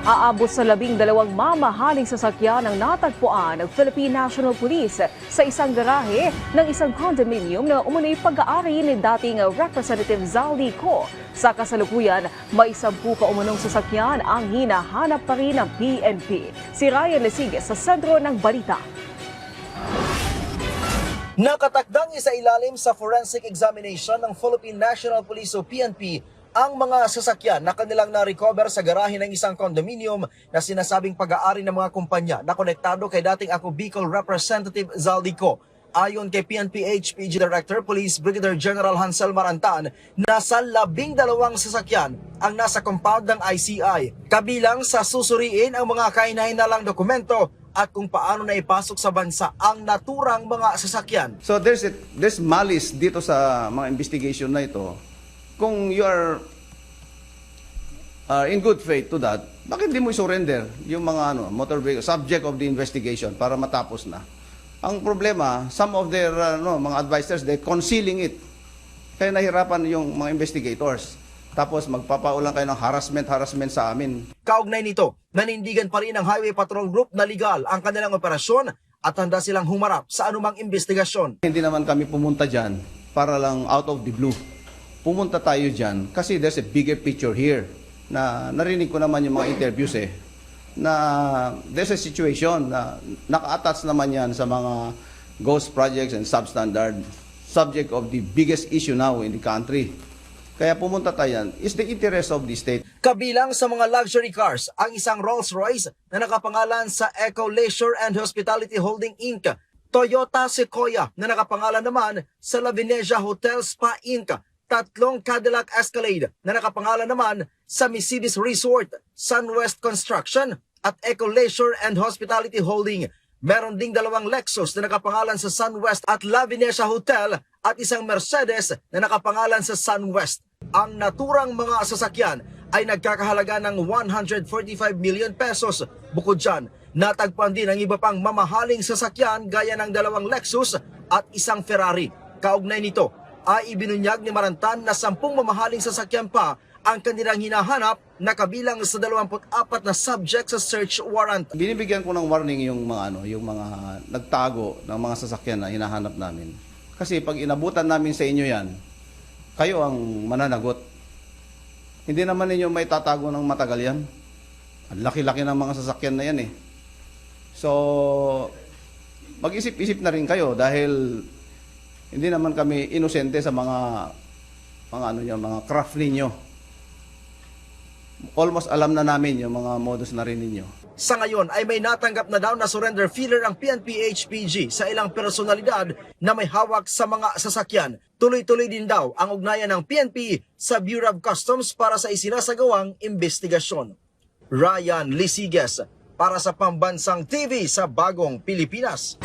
Aabot sa 12 mamahaling sasakyan ang natagpuan ng Philippine National Police sa isang garahe ng isang condominium na umunoy pag-aari ni dating Representative Zaldy Co. Sa kasalukuyan, may 10 pa umunong sasakyan ang hinahanap pa rin ng PNP. Si Ryan Lesigue sa sentro ng balita. Nakatakdang isailalim sa forensic examination ng Philippine National Police o PNP ang mga sasakyan na kanilang na-recover sa garahe ng isang condominium na sinasabing pag-aari ng mga kumpanya na konektado kay dating Ako Bicol Representative Zaldy Co. Ayon kay PNP HPG Director Police Brigadier General Hansel Marantan, nasa 12 sasakyan ang nasa compound ng ICI. Kabilang sa susuriin ang mga kahinahinalang dokumento at kung paano na ipasok sa bansa ang naturang mga sasakyan. So there's malice dito sa mga investigation na ito. Kung you are in good faith to that, bakit di mo surrender yung mga motor vehicle subject of the investigation para matapos na? Ang problema, some of their mga advisors, they're concealing it. Kaya nahirapan yung mga investigators. Tapos magpapaulang kayo ng harassment sa amin. Kaugnay nito, nanindigan pa rin ng Highway Patrol Group na legal ang kanilang operasyon at handa silang humarap sa anumang investigasyon. Hindi naman kami pumunta dyan para lang out of the blue. Pumunta tayo dyan kasi there's a bigger picture here na narinig ko naman yung mga interviews na there's a situation na naka-attach naman yan sa mga ghost projects and substandard subject of the biggest issue now in the country. Kaya pumunta tayo yan is the interest of the state. Kabilang sa mga luxury cars ang isang Rolls-Royce na nakapangalan sa Eco Leisure and Hospitality Holding Inc., Toyota Sequoia na nakapangalan naman sa La Venecia Hotel Spa Inc., 3 Cadillac Escalade na nakapangalan naman sa Mercedes Resort, Sunwest Construction at Eco Leisure and Hospitality Holding. Meron ding 2 Lexus na nakapangalan sa Sunwest at La Venecia Hotel at isang Mercedes na nakapangalan sa Sunwest. Ang naturang mga sasakyan ay nagkakahalaga ng 145 million pesos. Bukod dyan, natagpuan din ang iba pang mamahaling sasakyan gaya ng 2 Lexus at isang Ferrari. Kaugnay nito, ay ibinunyag ni Marantan na 10 mamahaling sasakyan pa ang kanilang hinahanap na kabilang sa 24 na subject sa search warrant. Binibigyan ko ng warning yung mga nagtago ng mga sasakyan na hinahanap namin. Kasi pag inabutan namin sa inyo yan, kayo ang mananagot. Hindi naman ninyo may tatago ng matagal yan. Ang laki-laki ng mga sasakyan na yan eh. So, mag-isip-isip na rin kayo dahil hindi naman kami inosente sa mga craft ninyo. Almost alam na namin yung mga modus na rin ninyo. Sa ngayon ay may natanggap na daw na surrender feeler ang PNP HPG sa ilang personalidad na may hawak sa mga sasakyan. Tuloy-tuloy din daw ang ugnayan ng PNP sa Bureau of Customs para sa isinasagawang investigasyon. Ryan Lesigue para sa Pambansang TV sa Bagong Pilipinas.